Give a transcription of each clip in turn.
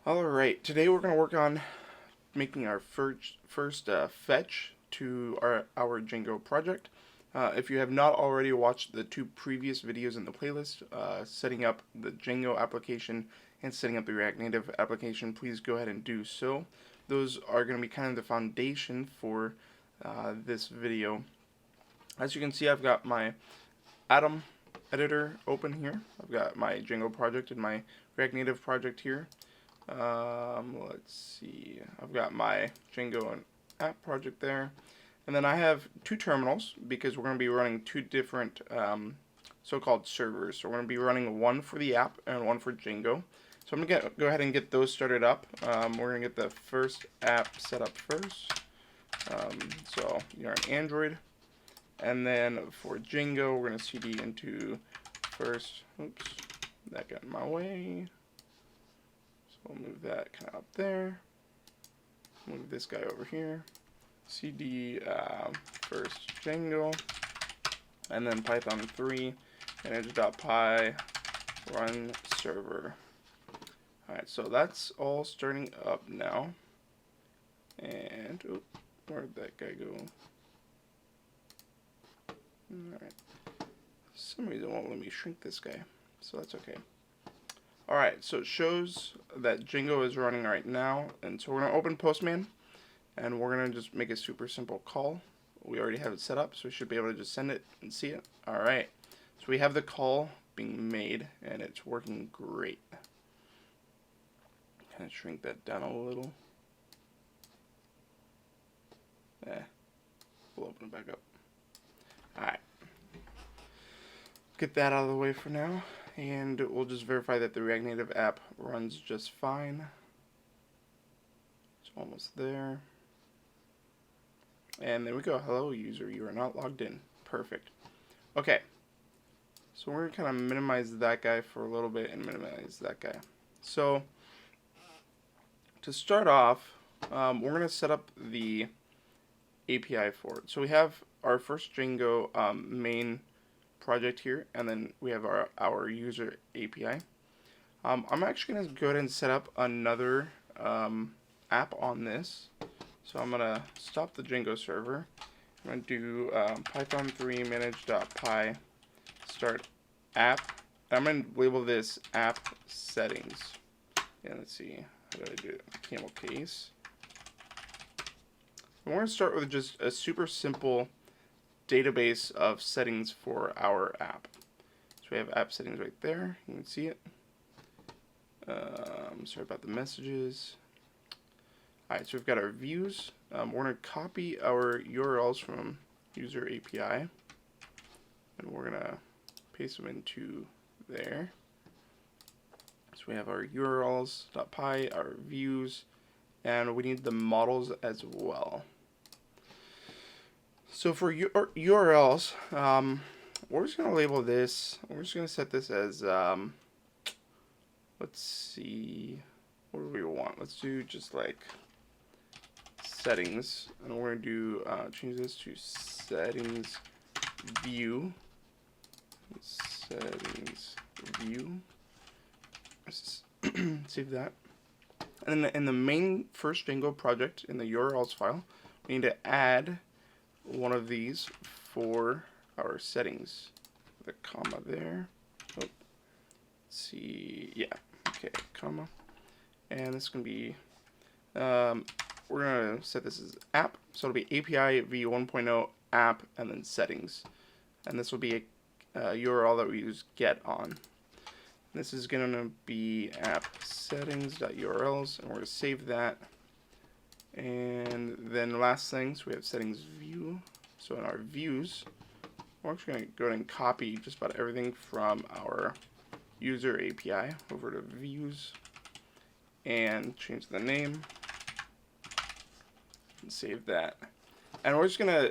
Alright, today we're going to work on making our first fetch to our Django project. If you have not already watched the two previous videos in the playlist, setting up the Django application and setting up the ReactNative application, please go ahead and do so. Those are going to be kind of the foundation for this video. As you can see, I've got my Atom editor open here. I've got my Django project and my ReactNative project here. Let's see, I've got my Django and app project there, and then I have two terminals because we're going to be running two different so-called servers. So we're going to be running one for the app and one for Django. So I'm going to go ahead and get those started up. We're going to get the first app set up first. So you're on Android, and then for Django we're going to cd into first. Oops, that got in my way. We'll move that kind of up there. Move this guy over here. cd first Django, and then Python 3 manage.py run server. Alright, so that's all starting up now. And where'd that guy go? Alright. For some reason it won't let me shrink this guy, so that's okay. Alright, so it shows that Django is running right now, and so we're going to open Postman, and we're going to just make a super simple call. We already have it set up, so we should be able to just send it and see it. Alright, so we have the call being made, and it's working great. Kind of shrink that down a little. We'll open it back up. Alright, get that out of the way for now. And we'll just verify that the ReactNative app runs just fine. It's almost there. And there we go. Hello, user. You are not logged in. Perfect. Okay. So we're going to kind of minimize that guy for a little bit and minimize that guy. So to start off, we're going to set up the API for it. So we have our first Django main project here, and then we have our user API. I'm actually going to go ahead and set up another app on this. So I'm going to stop the Django server. I'm going to do Python 3 manage.py start app. I'm going to label this app settings. And let's see, how do I do it? Camel case. And we're going to start with just a super simple database of settings for our app. So we have app settings right there. You can see it. Sorry about the messages. Alright, so we've got our views. We're going to copy our URLs from user API, and we're going to paste them into there. So we have our URLs.py, our views, and we need the models as well. So for URLs, we're just going to label this, we're just going to set this as, let's see, what do we want? Let's do just like settings, and we're going to do, change this to settings view, save that. And then in the main first Django project, in the URLs file, we need to add one of these for our settings. The comma there. Oh, let's see. Yeah. Okay. Comma. And this is gonna be. We're gonna set this as app. So it'll be API v1.0 app and then settings. And this will be a URL that we use get on. This is gonna be app settings.urls, and we're gonna save that. And then last thing, so we have settings view. So in our views, we're actually going to go ahead and copy just about everything from our user API over to views and change the name and save that. And we're just going to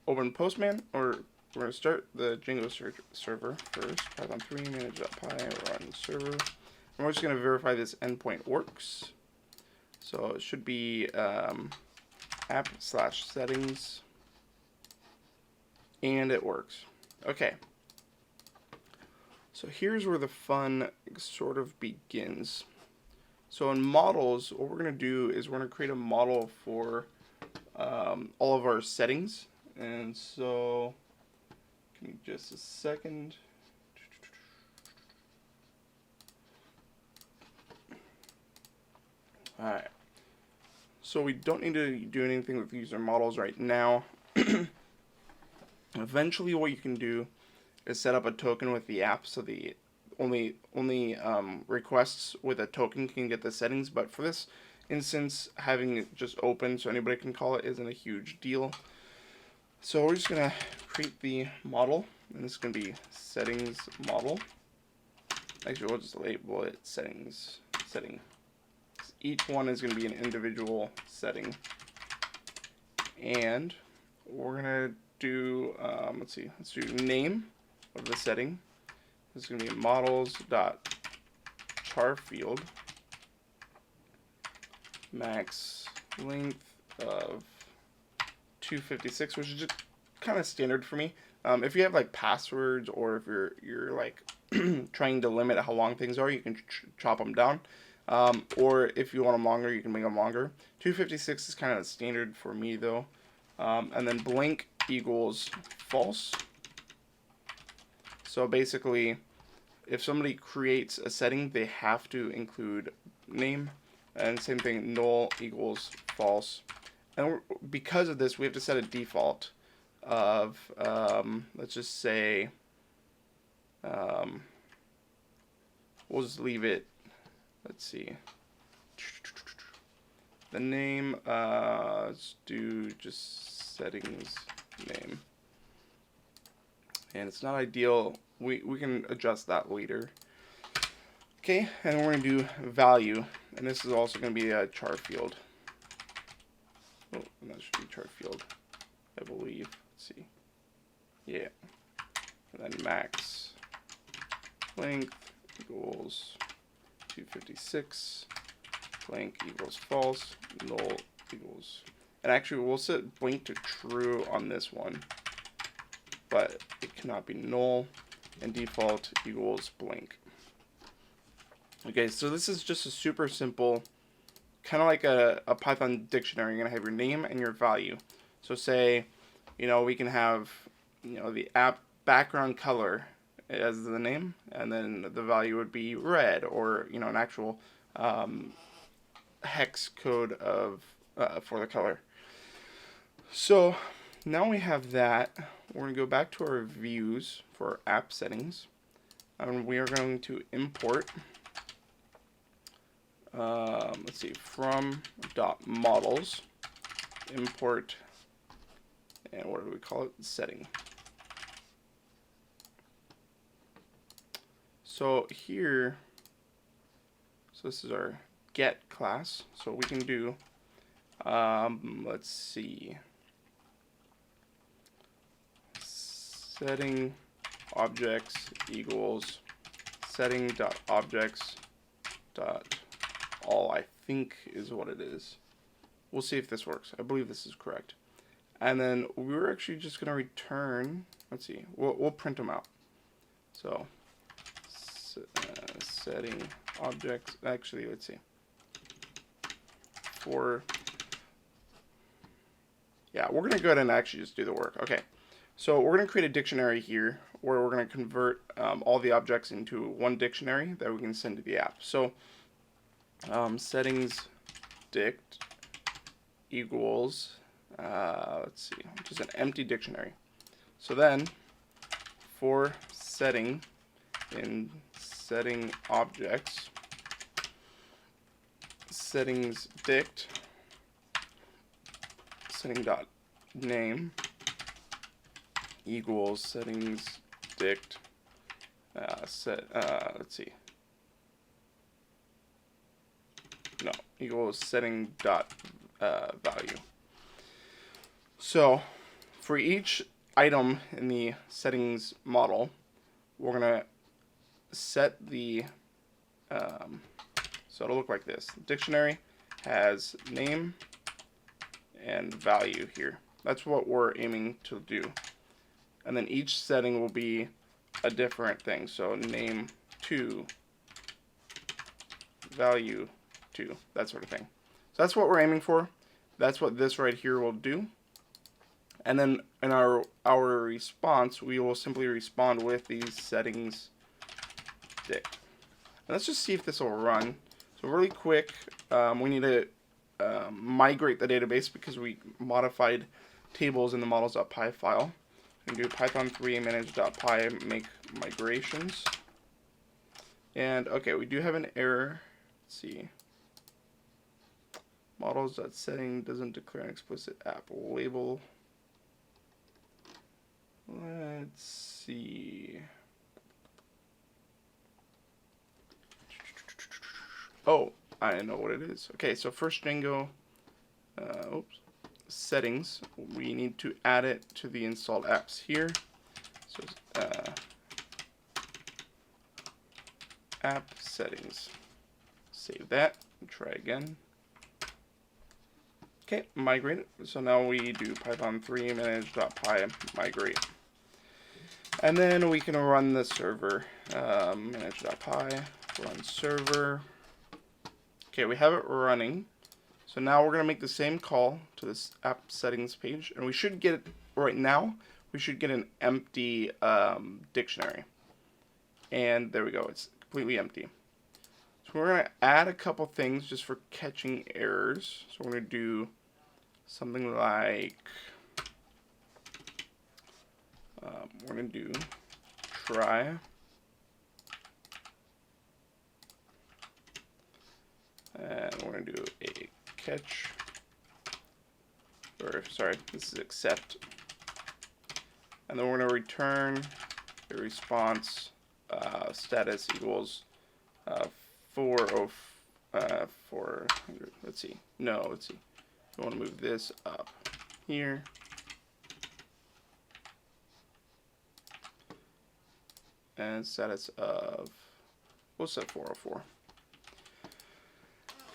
open Postman, or we're going to start the Django server first, Python 3 manage.py run server. And we're just going to verify this endpoint works. So it should be app/settings, and it works. Okay. So here's where the fun sort of begins. So in models, what we're going to do is we're going to create a model for all of our settings. And so, give me just a second. Alright. So we don't need to do anything with user models right now. Eventually what you can do is set up a token with the app, so the only requests with a token can get the settings, but for this instance, having it just open so anybody can call it isn't a huge deal. So we're just gonna create the model, and this is gonna be settings model. Actually, we'll just label it settings setting. Each one is gonna be an individual setting, and we're gonna do let's do name of the setting. This is going to be models.char field, max length of 256, which is just kind of standard for me. If you have like passwords, or if you're like trying to limit how long things are, you can chop them down. Or if you want them longer, you can make them longer. 256 is kind of standard for me though. And then blank equals false. So basically, if somebody creates a setting, they have to include name, and same thing, null equals false. And because of this, we have to set a default of, let's just say, we'll just leave it, let's see, the name, let's do just settings name. And it's not ideal. We can adjust that later. Okay, and we're going to do value, and this is also going to be a char field. Oh, and that should be char field, I believe. Let's see. Yeah. And then max length equals 256, blank equals false, null equals. And actually, we'll set blank to true on this one, but it cannot be null, and default equals blank. Okay, so this is just a super simple, kind of like a Python dictionary. You're going to have your name and your value. So say, we can have, the app background color as the name, and then the value would be red, or, an actual hex code of for the color. So now we have that. We're going to go back to our views for our app settings, and we are going to import, let's see, from .models, import, and what do we call it? Setting. So here, this is our get class. So we can do, let's see, setting objects equals setting.objects.all, I think is what it is. We'll see if this works. I believe this is correct. And then we're actually just going to return, let's see, we'll print them out. So setting objects, actually, let's see, we're going to go ahead and actually just do the work. Okay. So we're going to create a dictionary here where we're going to convert all the objects into one dictionary that we can send to the app. So settings dict equals, let's see, just an empty dictionary. So then for setting in setting objects, settings dict, setting.name equals settings dict let's see, no, equals setting dot value. So for each item in the settings model, we're gonna set the so it'll look like this. The dictionary has name and value here. That's what we're aiming to do. And then each setting will be a different thing. So name 2, value 2, that sort of thing. So that's what we're aiming for. That's what this right here will do. And then in our response, we will simply respond with these settings dict. And let's just see if this will run. So really quick, we need to migrate the database because we modified tables in the models.py file. We can do python3 manage.py make migrations. And okay, we do have an error. Let's see. Models.setting doesn't declare an explicit app label. Let's see. Oh, I know what it is. Okay, so first Django, settings. We need to add it to the installed apps here. So app settings. Save that and try again. Okay, migrate it. So now we do python3 manage.py migrate. And then we can run the server. Manage.py, run server. Okay, we have it running. So now we're going to make the same call to this app settings page. And we should get, right now, we should get an empty dictionary. And there we go, it's completely empty. So we're going to add a couple things just for catching errors. So we're going to do something like, we're going to do try. And we're going to do a catch, or sorry, this is accept. And then we're going to return a response status equals 404. Let's see. No, let's see. We want to move this up here. And status of, we'll set 404.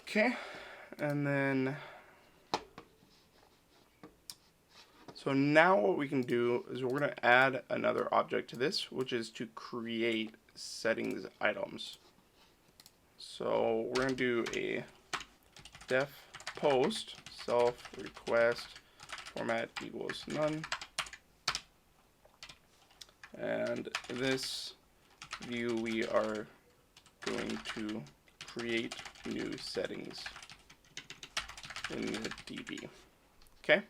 Okay, and then, so now what we can do is we're going to add another object to this, which is to create settings items. So we're going to do a def post self request format equals none. And this view we are going to create new settings in the DB. Okay,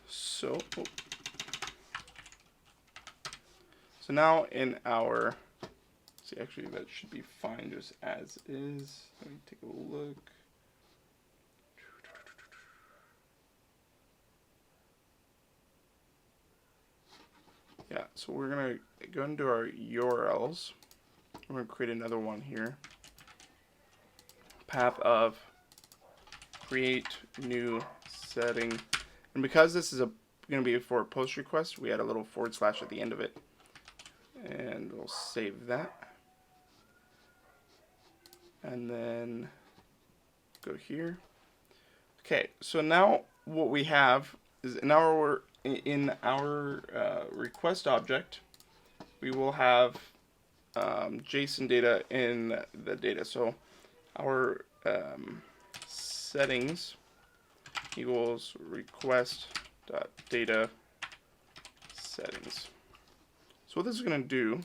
so now in our, see, actually that should be fine just as is. Let me take a look. Yeah, so we're gonna go into our URLs. We're gonna create another one here. Path of create new setting, and because this is going to be for a post request, we add a little / at the end of it, and we'll save that, and then go here. Okay, so now what we have is in our request object, we will have JSON data in the data. So our settings equals request.data settings. So what this is going to do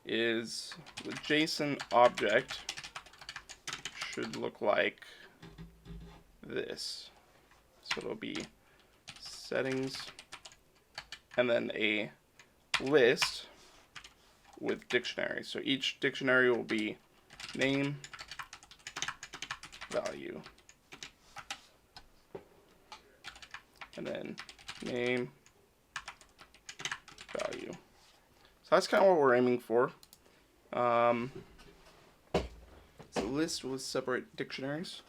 is the JSON object should look like this. So it'll be settings and then a list with dictionary. So each dictionary will be name, value, and then name, value. So that's kind of what we're aiming for. It's a list with separate dictionaries.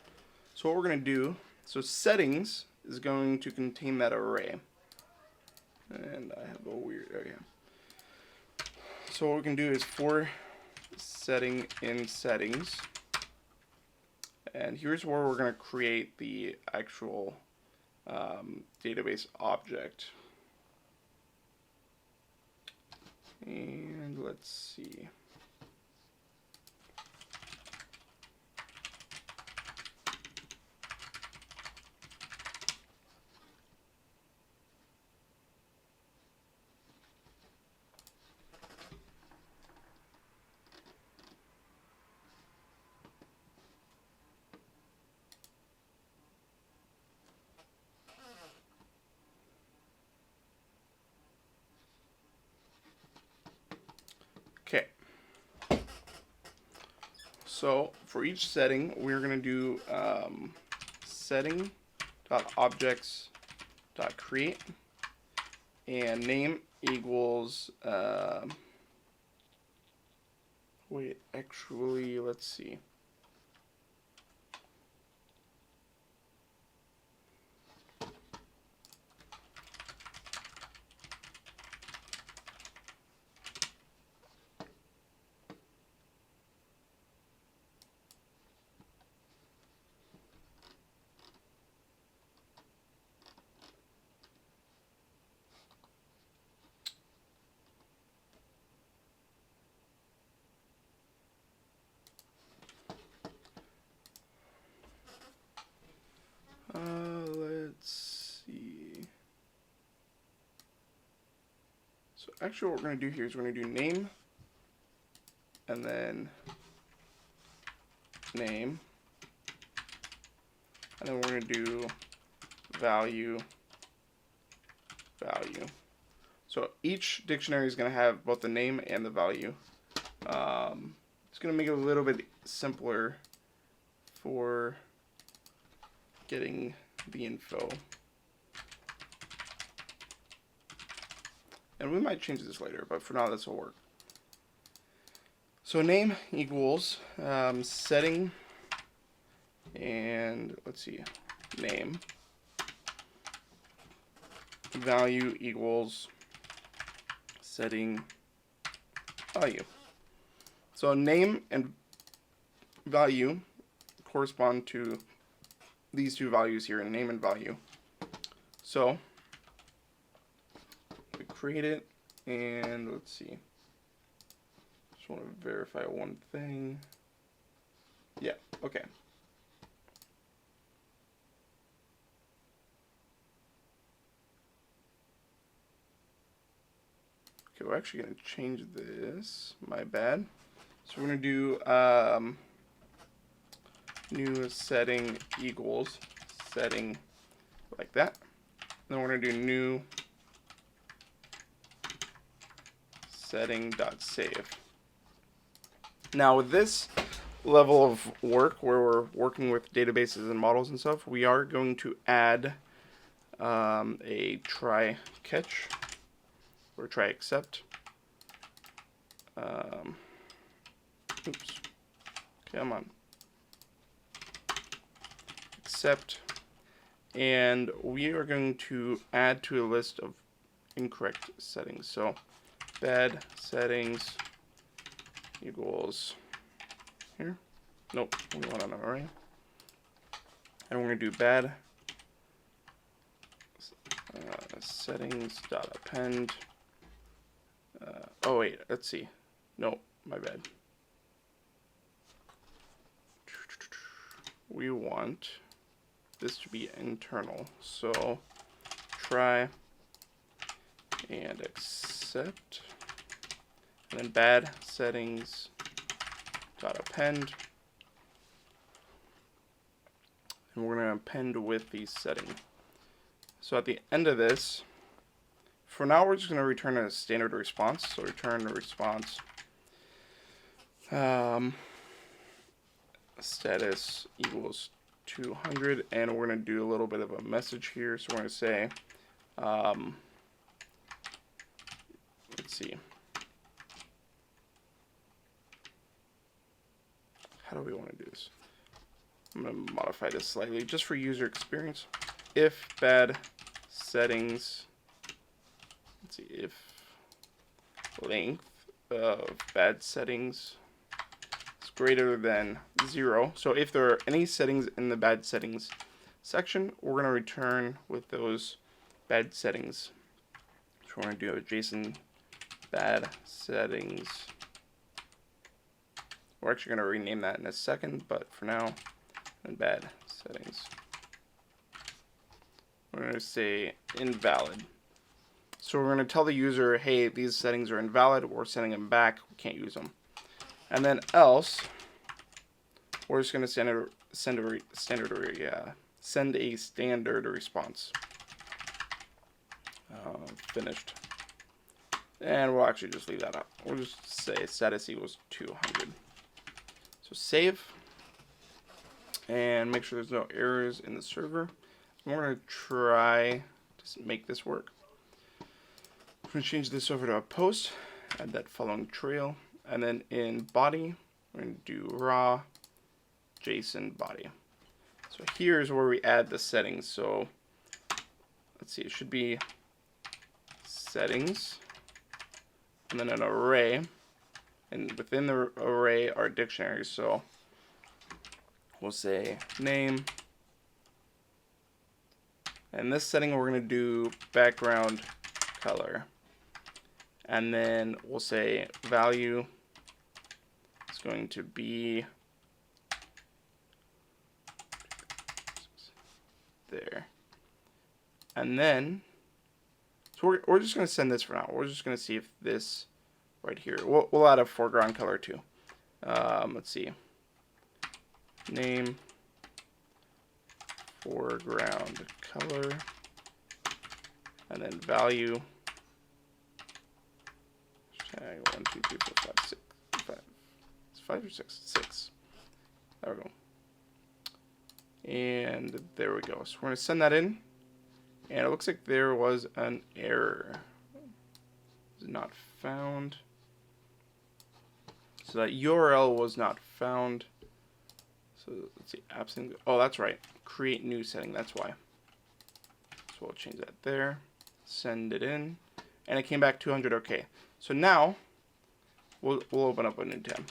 So what we're going to do, so settings is going to contain that array. And I have a weird area. So what we can do is for setting in settings, and here's where we're going to create the actual database object. And let's see. So for each setting, we're going to do setting.objects.create and name equals wait, actually, let's see. Let's see. So actually what we're going to do here is we're going to do name and then name, and then we're going to do value. So each dictionary is going to have both the name and the value. It's going to make it a little bit simpler for getting the info. And we might change this later, but for now this will work. So name equals setting, and let's see, name. Value equals setting value. So name and value correspond to these two values here, name and value. So we create it, and let's see. Just want to verify one thing. Yeah, okay. Okay, we're actually going to change this. My bad. So we're going to do new setting equals setting like that. Then we're going to do new setting.save. Now with this level of work where we're working with databases and models and stuff, we are going to add a try catch or try except. Oops. Come on. Except, and we are going to add to a list of incorrect settings. So bad settings equals here. Nope, we want an array. And we're going to do bad settings.append. Oh wait, let's see. No, my bad. We want this to be internal. So try and accept, and then bad settings dot append, and we're going to append with the setting. So at the end of this, for now we're just going to return a standard response. So return a response status equals 200, and we're going to do a little bit of a message here. So we're going to say let's see, how do we want to do this? I'm going to modify this slightly just for user experience. If bad settings, let's see, if length of bad settings is greater than 0. So if there are any settings in the bad settings section, we're going to return with those bad settings. So we're going to do a JSON bad settings. We're actually going to rename that in a second, but for now, and bad settings. We're going to say invalid. So we're going to tell the user, hey, these settings are invalid. We're sending them back. We can't use them. And then else, we're just going to send a standard response. Finished. And we'll actually just leave that up. We'll just say status equals 200. So save, and make sure there's no errors in the server. We're going to try to make this work. We're going to change this over to a post, add that following trail, and then in body, we're going to do raw JSON body. So here's where we add the settings. So let's see, it should be settings, and then an array, and within the array are dictionaries. So we'll say name, and this setting we're going to do background color, and then we'll say value is going to be there, and then so we're just going to send this for now. We're just going to see if this right here, we'll add a foreground color too. Let's see, name foreground color, and then value 1 2 3 4 5 6 5. It's 5 or 6? 6. There we go. And there we go. So we're going to send that in, and it looks like there was an error. Is not found. So that URL was not found. So let's see, absent. Oh, that's right. Create new setting. That's why. So we'll change that there. Send it in, and it came back 200. Okay. So now we'll open up a new tab.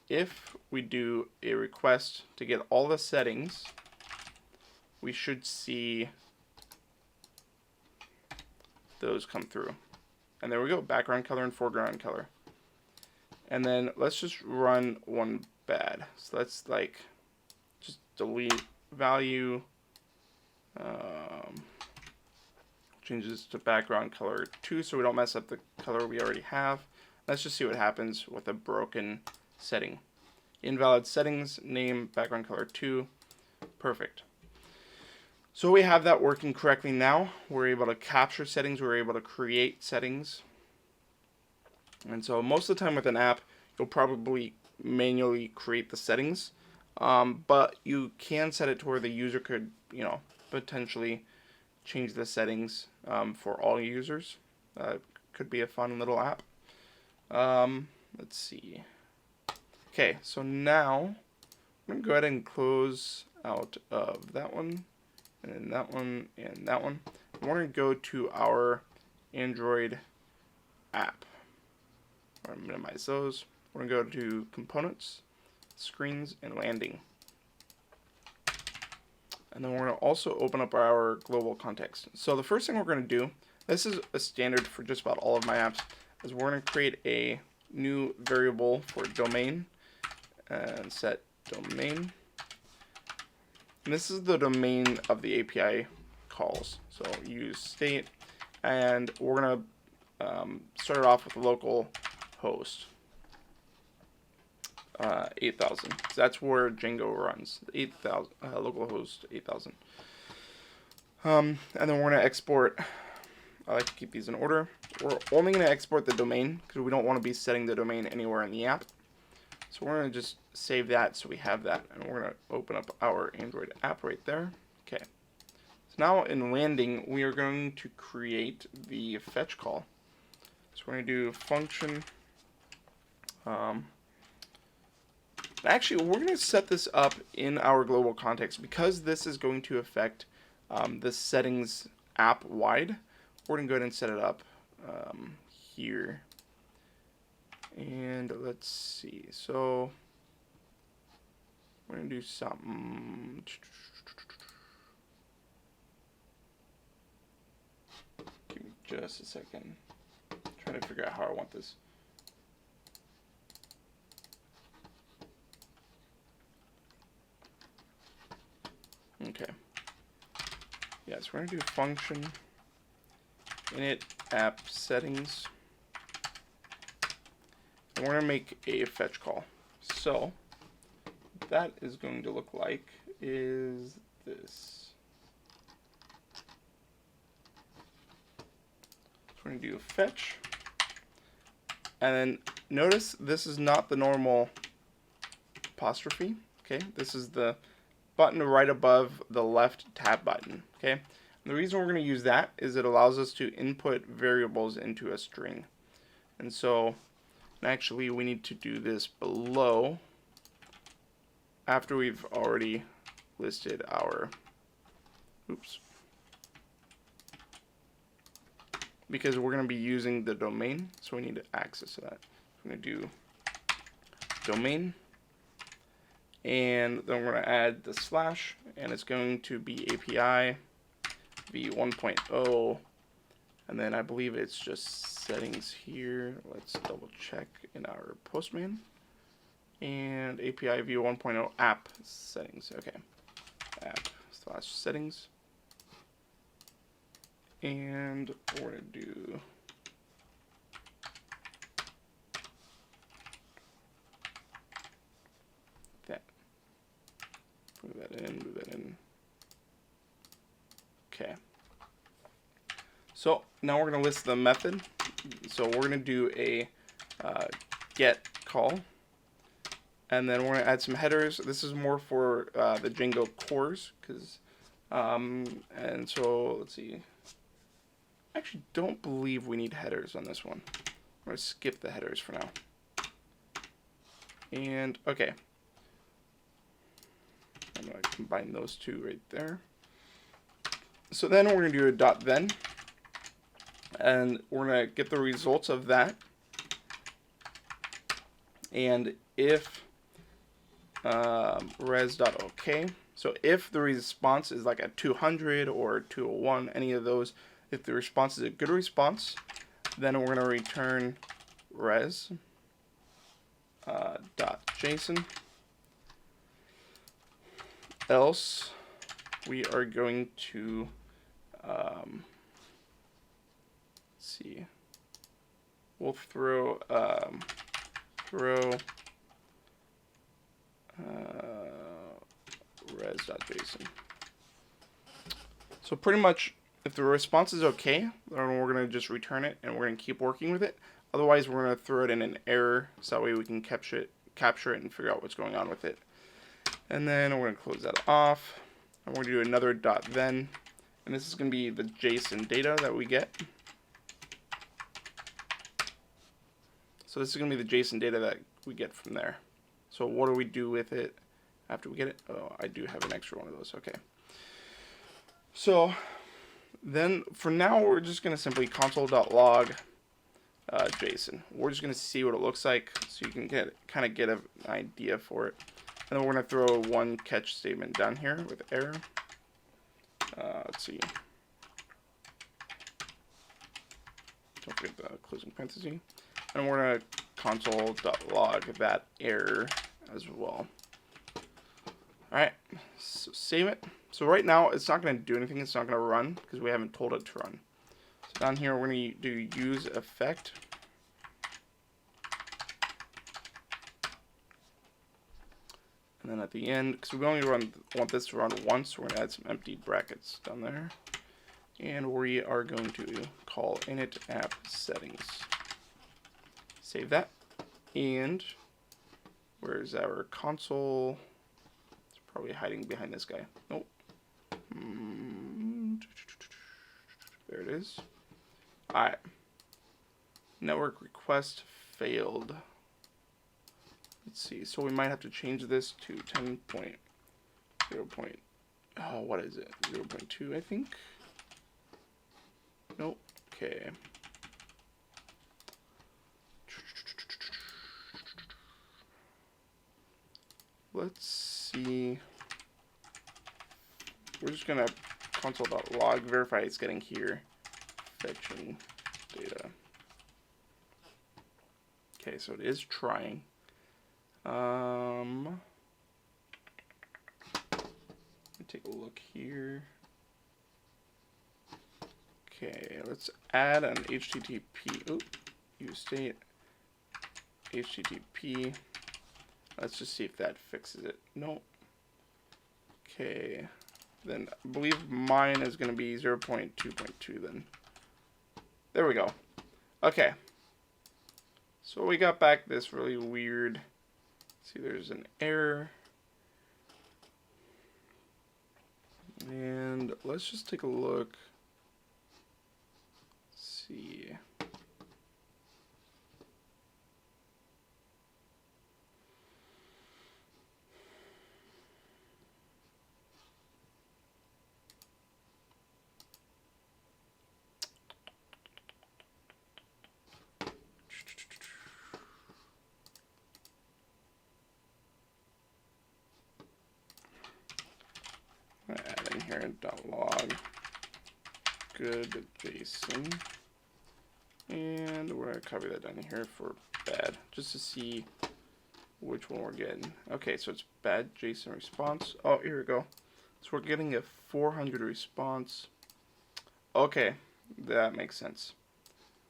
If we do a request to get all the settings, we should see those come through. And there we go, background color and foreground color. And then let's just run one bad. So let's like just delete value, change this to background color 2 so we don't mess up the color we already have. Let's just see what happens with a broken setting. Invalid settings, name, background color 2. Perfect. So we have that working correctly now. We're able to capture settings. We're able to create settings. And so most of the time with an app, you'll probably manually create the settings. But you can set it to where the user could, potentially change the settings for all users. Could be a fun little app. Let's see. Okay, so now I'm going to go ahead and close out of that one, and then that one, and that one. We're going to go to our Android app. We're going to minimize those. We're going to go to Components, Screens, and Landing. And then we're going to also open up our global context. So the first thing we're going to do, this is a standard for just about all of my apps, is we're going to create a new variable for domain and set domain. And this is the domain of the API calls. So use state, and we're going to start it off with local host 8,000. So that's where Django runs. 8,000 localhost 8,000. And then we're going to export. I like to keep these in order. We're only going to export the domain because we don't want to be setting the domain anywhere in the app. So we're going to just save that so we have that, and we're going to open up our Android app right there. Okay. So now in landing, we are going to create the fetch call. So we're going to do function. Actually, we're going to set this up in our global context because this is going to affect the settings app wide. We're going to go ahead and set it up here. And let's see. So we're going to do something. Give me just a second. I'm trying to figure out how I want this. Okay. Yeah, so we're going to do function init app settings. And we're going to make a fetch call. So what that is going to look like is this. So we're going to do a fetch. And then notice this is not the normal apostrophe. Okay, this is the button right above the left tab button. Okay, and the reason we're going to use that is it allows us to input variables into a string. And so actually we need to do this below after we've already listed our, because we're going to be using the domain, so we need access to that. I'm going to do domain, and then we're going to add the slash, and it's going to be API v1.0, and then I believe it's just settings here. Let's double check in our Postman. And API view 1.0 app settings. Okay, app/settings. And we're going to do that. Move that in. Okay. So now we're going to list the method. So we're going to do a get call. And then we're going to add some headers. This is more for the Django cores, because, and so let's see. I actually don't believe we need headers on this one. I'm going to skip the headers for now. And okay, I'm going to combine those two right there. So then we're going to do a .then, and we're going to get the results of that. And if res.ok. So if the response is like a 200 or 201, any of those, if the response is a good response, then we're going to return res .json. Else, we are going to let's see. We'll throw res.json. So pretty much, if the response is okay, then we're going to just return it, and we're going to keep working with it. Otherwise, we're going to throw it in an error, so that way we can capture it and figure out what's going on with it. And then we're going to close that off, and we're going to do another .then, and this is going to be the JSON data that we get. So this is going to be the JSON data that we get from there. So what do we do with it after we get it? Oh, I do have an extra one of those. Okay. So then for now, we're just going to simply console.log JSON. We're just going to see what it looks like, so you can kind of get an idea for it. And then we're going to throw one catch statement down here with error. Let's see. Don't forget the closing parenthesis. And we're going to console.log that error as well. Alright, so save it. So right now, it's not going to do anything. It's not going to run because we haven't told it to run. So down here, we're going to do use effect. And then at the end, because we only want this to run once, we're going to add some empty brackets down there. And we are going to call init app settings. Save that. And where's our console? It's probably hiding behind this guy. Nope. There it is. Alright. Network request failed. Let's see. So we might have to change this to 10.0. Oh, what is it? 0.2, I think. Nope. Okay. Let's see. We're just gonna console.log verify it's getting here. Fetching data. Okay, so it is trying. Let me take a look here. Okay, let's add an HTTP. Oop, use state HTTP. Let's just see if that fixes it. Nope. Okay. Then I believe mine is going to be 0.2.2 then. There we go. Okay. So we got back this really weird See, there's an error. And let's just take a look. Let's see. I'm gonna add in here .log good JSON, and we're gonna copy that down here for bad, just to see which one we're getting. Okay, so it's bad JSON response. Oh, here we go. So we're getting a 400 response. Okay, that makes sense.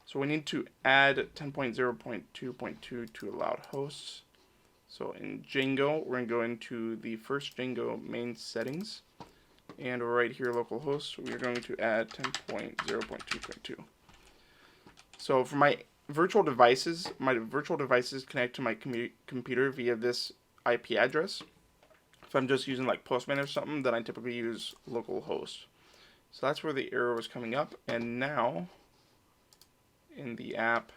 So we need to add 10.0.2.2 to allowed hosts. So in Django, we're going to go into the first Django main settings. And right here, localhost, we're going to add 10.0.2.2. So for my virtual devices connect to my computer via this IP address. If I'm just using like Postman or something, then I typically use localhost. So that's where the error was coming up. And now, in the app,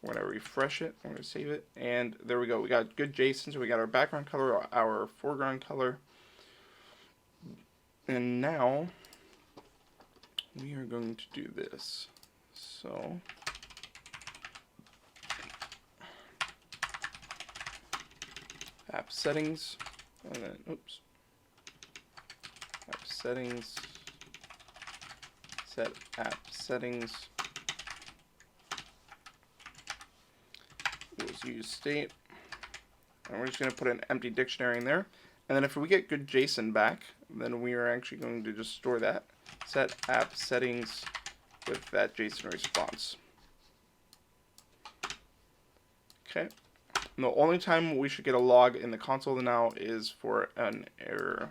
we're going to refresh it. I'm going to save it. And there we go. We got good JSON. So we got our background color, our foreground color. And now, we are going to do this. So, app settings, and then, oops, app settings, set app settings, we'll use state, and we're just going to put an empty dictionary in there. And then if we get good JSON back, then we are actually going to just store that, set app settings with that JSON response. Okay. And the only time we should get a log in the console now is for an error.